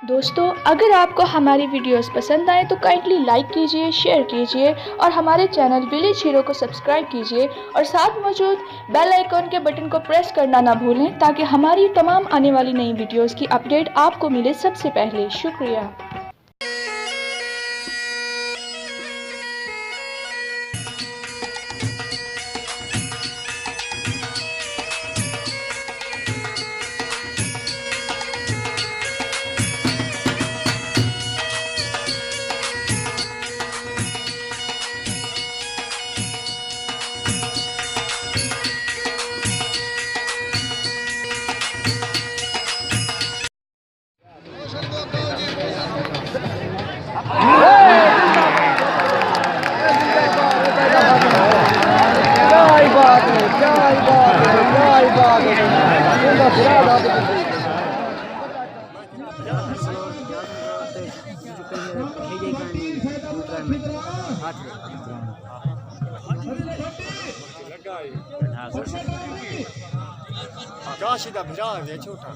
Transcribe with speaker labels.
Speaker 1: दोस्तों, अगर आपको हमारी वीडियोस पसंद आए तो काइंडली लाइक कीजिए, शेयर कीजिए और हमारे चैनल विलेज हीरो को सब्सक्राइब कीजिए और साथ मौजूद बेल आइकॉन के बटन को प्रेस करना ना भूलें ताकि हमारी तमाम आने वाली नई वीडियोस की अपडेट आपको मिले सबसे पहले। शुक्रिया।
Speaker 2: Josh da Bira, छोटा